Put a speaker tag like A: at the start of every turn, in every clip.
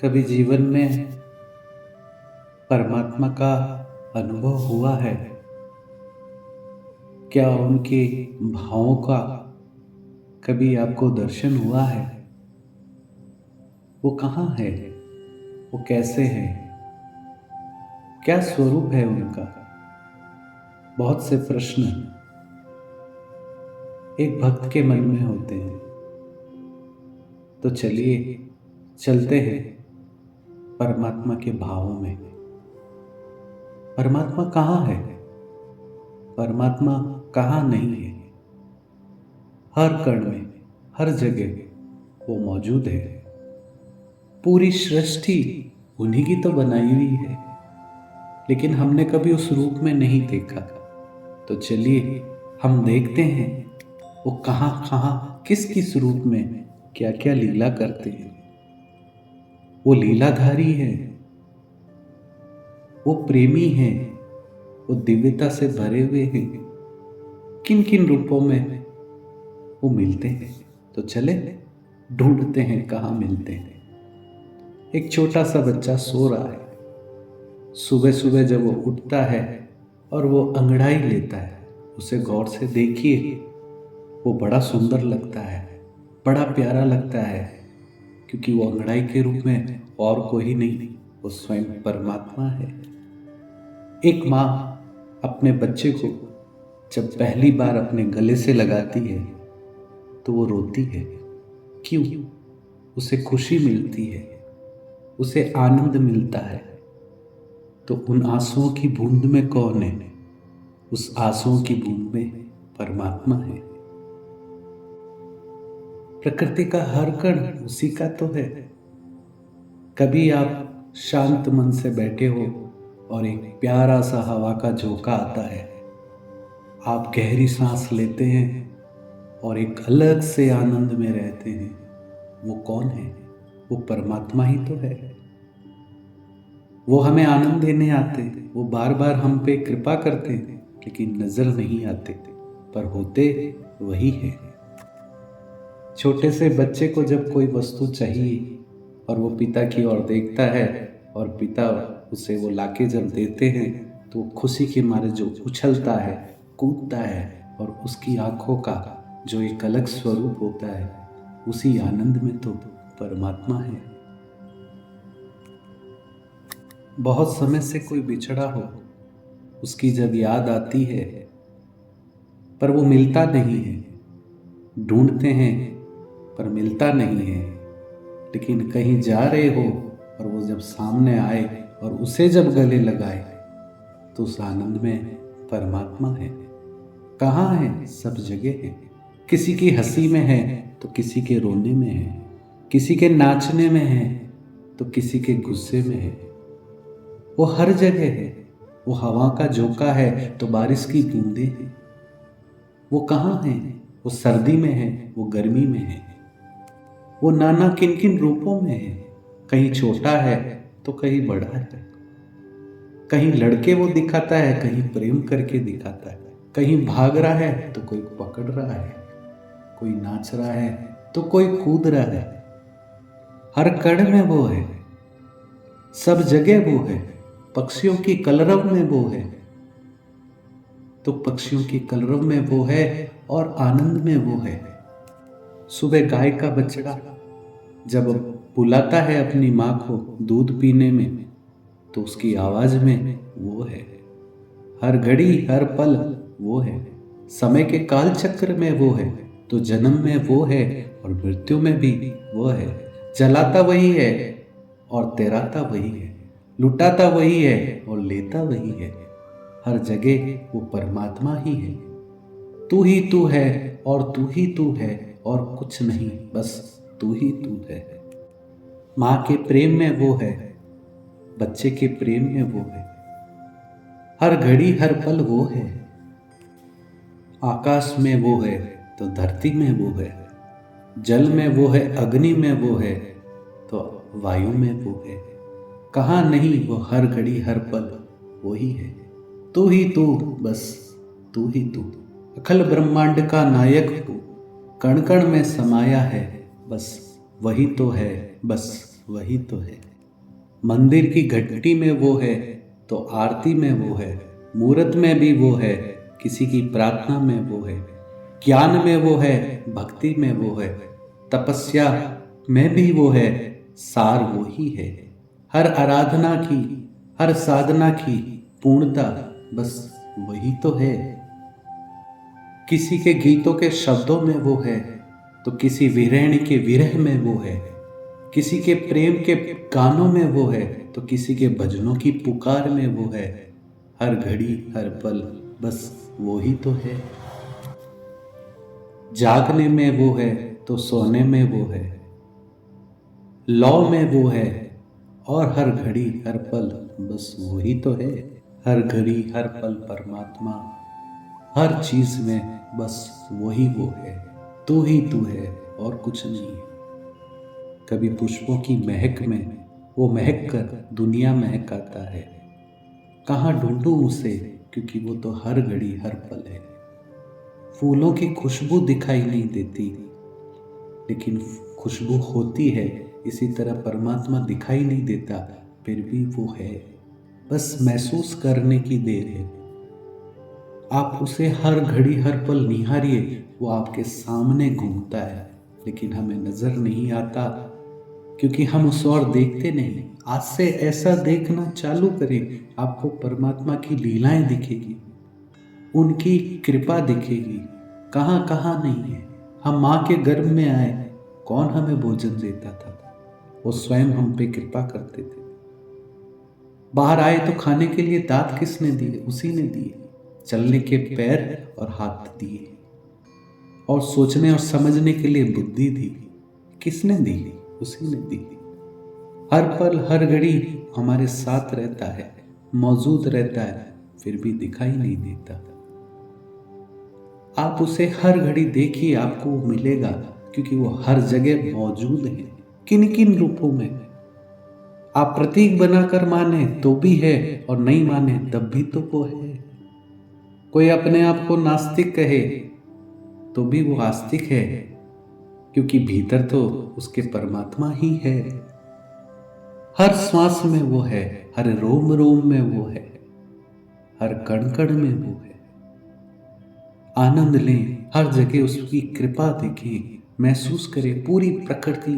A: कभी जीवन में परमात्मा का अनुभव हुआ है? क्या उनके भावों का कभी आपको दर्शन हुआ है? वो कहाँ है? वो कैसे है? क्या स्वरूप है उनका? बहुत से प्रश्न एक भक्त के मन में होते हैं। तो चलिए चलते हैं परमात्मा के भावों में। परमात्मा कहाँ है? परमात्मा कहाँ नहीं है? हर कण में, हर जगह वो मौजूद है। पूरी सृष्टि उन्हीं की तो बनाई हुई है, लेकिन हमने कभी उस रूप में नहीं देखा। तो चलिए हम देखते हैं वो कहाँ कहाँ किस किस रूप में क्या क्या लीला करते हैं। वो लीलाधारी है, वो प्रेमी है, वो दिव्यता से भरे हुए हैं। किन किन रूपों में वो मिलते हैं? तो चले ढूंढते हैं कहाँ मिलते हैं। एक छोटा सा बच्चा सो रहा है। सुबह सुबह जब वो उठता है और वो अंगड़ाई लेता है, उसे गौर से देखिए। वो बड़ा सुंदर लगता है, बड़ा प्यारा लगता है, क्योंकि वो अंगड़ाई के रूप में और कोई नहीं, वो स्वयं परमात्मा है। एक माँ अपने बच्चे को जब पहली बार अपने गले से लगाती है तो वो रोती है। क्यों? उसे खुशी मिलती है, उसे आनंद मिलता है। तो उन आंसुओं की बूंद में कौन है? उस आंसुओं की बूंद में परमात्मा है। प्रकृति का हर कण उसी का तो है। कभी आप शांत मन से बैठे हो और एक प्यारा सा हवा का झोंका आता है, आप गहरी सांस लेते हैं और एक अलग से आनंद में रहते हैं। वो कौन है? वो परमात्मा ही तो है। वो हमें आनंद देने आते, वो बार बार हम पे कृपा करते, लेकिन नजर नहीं आते, पर होते वही है। छोटे से बच्चे को जब कोई वस्तु चाहिए और वो पिता की ओर देखता है और पिता उसे वो लाके जब देते हैं तो खुशी के मारे जो उछलता है, कूदता है, और उसकी आंखों का जो एक अलग स्वरूप होता है, उसी आनंद में तो परमात्मा है। बहुत समय से कोई बिछड़ा हो, उसकी जब याद आती है, पर वो मिलता नहीं है। ढूंढते हैं पर मिलता नहीं है। लेकिन कहीं जा रहे हो और वो जब सामने आए और उसे जब गले लगाए तो उस आनंद में परमात्मा है। कहाँ है? सब जगह है। किसी की हंसी में है तो किसी के रोने में है, किसी के नाचने में है तो किसी के गुस्से में है। वो हर जगह है। वो हवा का झोंका है तो बारिश की बूंदें हैं। वो कहाँ है? वो सर्दी में है, वो गर्मी में है। वो नाना किन किन रूपों में है। कहीं छोटा है तो कहीं बड़ा है। कहीं लड़के वो दिखाता है, कहीं प्रेम करके दिखाता है। कहीं भाग रहा है तो कोई पकड़ रहा है, कोई नाच रहा है तो कोई कूद रहा है। हर कण में वो है, सब जगह वो है। पक्षियों की कलरव में वो है तो पक्षियों की कलरव में वो है और आनंद में वो है। सुबह गाय का बछड़ा जब बुलाता है अपनी माँ को दूध पीने में तो उसकी आवाज में वो है। हर घड़ी हर पल वो है। समय के काल चक्र में वो है तो जन्म में वो है और मृत्यु में भी वो है। जलाता वही है और तैराता वही है, लुटाता वही है और लेता वही है। हर जगह वो परमात्मा ही है। तू ही तू है और तू ही तू है और कुछ नहीं, बस तू ही तू है। माँ के प्रेम में वो है, बच्चे के प्रेम में वो है। हर घड़ी हर पल वो है। आकाश में वो है तो धरती में वो है। जल में वो है, अग्नि में वो है तो वायु में वो है। कहाँ नहीं, वो हर घड़ी हर पल वो ही है। तू ही तू, बस तू ही तू। अखिल ब्रह्मांड का नायक तू, कण कण में समाया है। बस वही तो है, बस वही तो है। मंदिर की घंटी में वो है तो आरती में वो है, मूरत में भी वो है, किसी की प्रार्थना में वो है, ज्ञान में वो है, भक्ति में वो है, तपस्या में भी वो है, सार वो ही है। हर आराधना की, हर साधना की पूर्णता बस वही तो है। किसी के गीतों के शब्दों में वो है तो किसी वीरैनी के विरह में वो है, किसी के प्रेम के गानों में वो है तो किसी के भजनों की पुकार में वो है। हर घड़ी हर पल बस वो ही तो है। जागने में वो है तो सोने में वो है, लौ में वो है, और हर घड़ी हर पल बस वो ही तो है। हर घड़ी हर पल परमात्मा, हर चीज में बस वही वो है। तू ही तू है और कुछ नहीं। कभी पुष्पों की महक में वो महक कर दुनिया महकाता है। कहाँ ढूंढूं उसे, क्योंकि वो तो हर घड़ी हर पल है। फूलों की खुशबू दिखाई नहीं देती, लेकिन खुशबू होती है। इसी तरह परमात्मा दिखाई नहीं देता, फिर भी वो है। बस महसूस करने की देर है। आप उसे हर घड़ी हर पल निहारिए, वो आपके सामने घूमता है, लेकिन हमें नजर नहीं आता, क्योंकि हम उस ओर देखते नहीं। आज से ऐसा देखना चालू करें, आपको परमात्मा की लीलाएं दिखेगी, उनकी कृपा दिखेगी। कहाँ कहाँ नहीं है। हम माँ के गर्भ में आए, कौन हमें भोजन देता था? वो स्वयं हम पे कृपा करते थे। बाहर आए तो खाने के लिए दांत किसने दिए? उसी ने दिए। चलने के पैर और हाथ दिए, और सोचने और समझने के लिए बुद्धि दी। किसने दी? उसी ने दी। हर पल हर घड़ी हमारे साथ रहता है, मौजूद रहता है, फिर भी दिखाई नहीं देता। आप उसे हर घड़ी देखिए, आपको वो मिलेगा, क्योंकि वो हर जगह मौजूद है। किन किन रूपों में? आप प्रतीक बनाकर माने तो भी है, और नहीं माने तब भी तो वो है। कोई अपने आप को नास्तिक कहे तो भी वो आस्तिक है, क्योंकि भीतर तो उसके परमात्मा ही है। हर श्वास में वो है, हर रोम रोम में वो है, हर कण कण में वो है। आनंद लें, हर जगह उसकी कृपा देखें, महसूस करें। पूरी प्रकृति,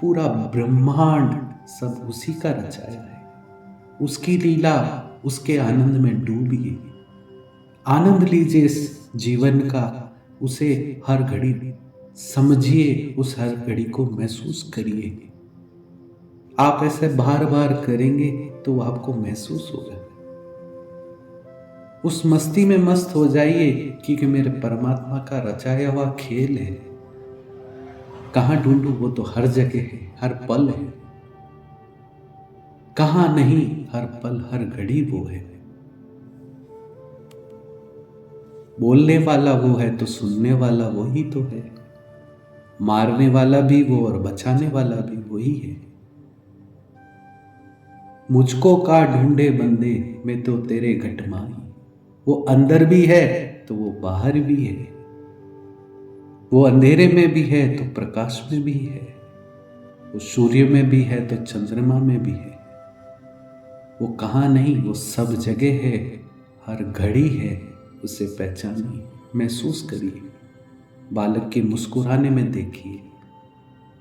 A: पूरा ब्रह्मांड सब उसी का रचाया है। उसकी लीला, उसके आनंद में डूबिए। आनंद लीजिए इस जीवन का, उसे हर घड़ी समझिए, उस हर घड़ी को महसूस करिए। आप ऐसे बार बार करेंगे तो आपको महसूस होगा। उस मस्ती में मस्त हो जाइए, क्योंकि मेरे परमात्मा का रचाया हुआ खेल है। कहाँ ढूंढूं? वो तो हर जगह है, हर पल है। कहाँ नहीं, हर पल हर घड़ी वो है। बोलने वाला वो है तो सुनने वाला वो ही तो है। मारने वाला भी वो और बचाने वाला भी वही है। मुझको का ढूंढे बंदे में तो तेरे घटमाई। वो अंदर भी है तो वो बाहर भी है। वो अंधेरे में भी है तो प्रकाश में भी है। वो सूर्य में भी है तो चंद्रमा में भी है। वो कहाँ नहीं, वो सब जगह है, हर घड़ी है। उसे पहचानिए, महसूस करिए। बालक के मुस्कुराने में देखिए,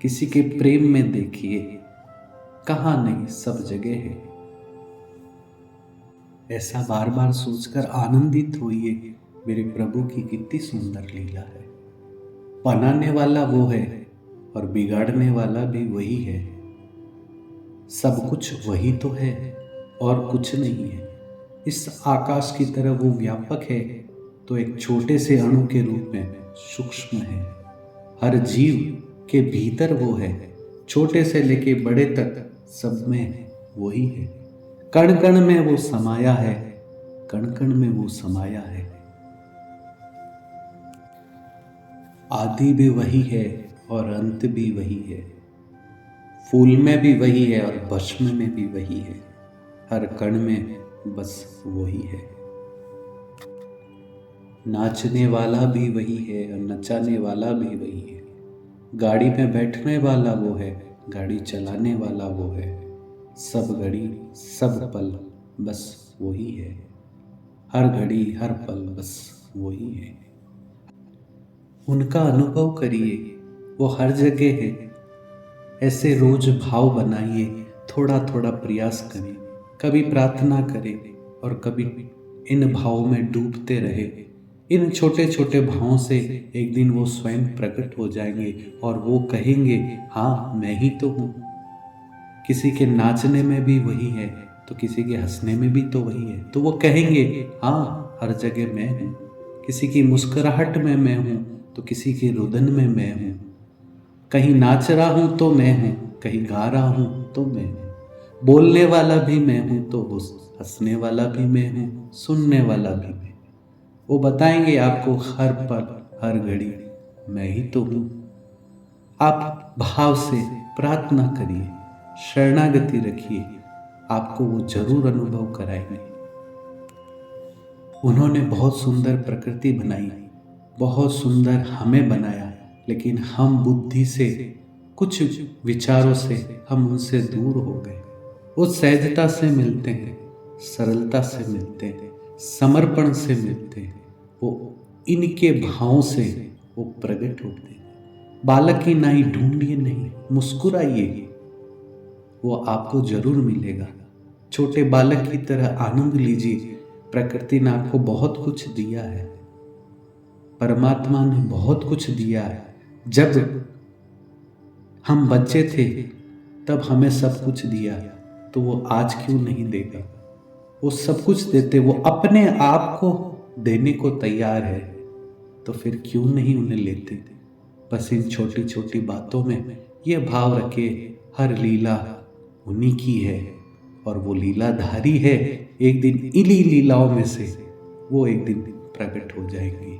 A: किसी के प्रेम में देखिए। कहाँ नहीं, सब जगह है। ऐसा बार बार सोचकर आनंदित होइए, मेरे प्रभु की कितनी सुंदर लीला है। बनाने वाला वो है और बिगाड़ने वाला भी वही है। सब कुछ वही तो है और कुछ नहीं है। इस आकाश की तरह वो व्यापक है, तो एक छोटे से अणु के रूप में सूक्ष्म है। हर जीव के भीतर वो है, छोटे से लेके बड़े तक सब में वही है। कण कण में वो समाया है, कण कण में वो समाया है। आदि भी वही है और अंत भी वही है। फूल में भी वही है और भस्म में भी वही है। हर कण में बस वही है। नाचने वाला भी वही है और नचाने वाला भी वही है। गाड़ी में बैठने वाला वो है, गाड़ी चलाने वाला वो है। सब घड़ी सब पल बस वही है, हर घड़ी हर पल बस वही है। उनका अनुभव करिए, वो हर जगह है। ऐसे रोज भाव बनाइए, थोड़ा थोड़ा प्रयास करें, कभी प्रार्थना करें और कभी इन भावों में डूबते रहे। इन छोटे छोटे भावों से एक दिन वो स्वयं प्रकट हो जाएंगे और वो कहेंगे, हाँ मैं ही तो हूँ। किसी के नाचने में भी वही है तो किसी के हंसने में भी तो वही है, तो वो कहेंगे हाँ हर जगह मैं हूँ। किसी की मुस्कुराहट में मैं हूँ तो किसी के रुदन में मैं हूँ। कहीं नाच रहा हूँ तो मैं हूँ, कहीं गा रहा हूँ तो मैं हूँ। बोलने वाला भी मैं हूँ तो हंसने वाला भी मैं हूँ, सुनने वाला भी मैं। वो बताएंगे आपको हर पल हर घड़ी मैं ही तो हूँ। आप भाव से प्रार्थना करिए, शरणागति रखिए, आपको वो जरूर अनुभव कराएंगे। उन्होंने बहुत सुंदर प्रकृति बनाई, बहुत सुंदर हमें बनाया, लेकिन हम बुद्धि से कुछ विचारों से हम उनसे दूर हो गए। वो सहजता से मिलते हैं, सरलता से मिलते हैं, समर्पण से मिलते हैं। वो इनके भावों से वो प्रकट होते हैं। बालक की नाई ढूंढिए नहीं, मुस्कुराइए, वो आपको जरूर मिलेगा। छोटे बालक की तरह आनंद लीजिए। प्रकृति ने आपको बहुत कुछ दिया है, परमात्मा ने बहुत कुछ दिया है। जब हम बच्चे थे तब हमें सब कुछ दिया, तो वो आज क्यों नहीं देगा? वो सब कुछ देते, वो अपने आप को देने को तैयार है, तो फिर क्यों नहीं उन्हें लेते? बस इन छोटी छोटी बातों में ये भाव रखे, हर लीला उन्हीं की है और वो लीलाधारी है। एक दिन इन्हीं लीलाओं में से वो एक दिन प्रकट हो जाएंगी।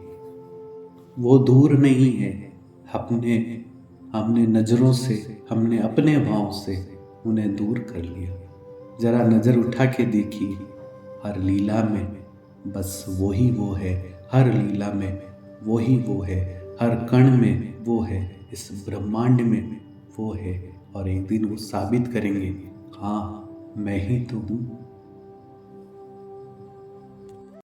A: वो दूर नहीं है, अपने हमने नजरों से, हमने अपने भाव से उन्हें दूर कर लिया। जरा नजर उठा के देखिए, हर लीला में बस वही वो है, हर लीला में वही वो है, हर कण में वो है, इस ब्रह्मांड में वो है। और एक दिन वो साबित करेंगे, हाँ मैं ही तो हूँ।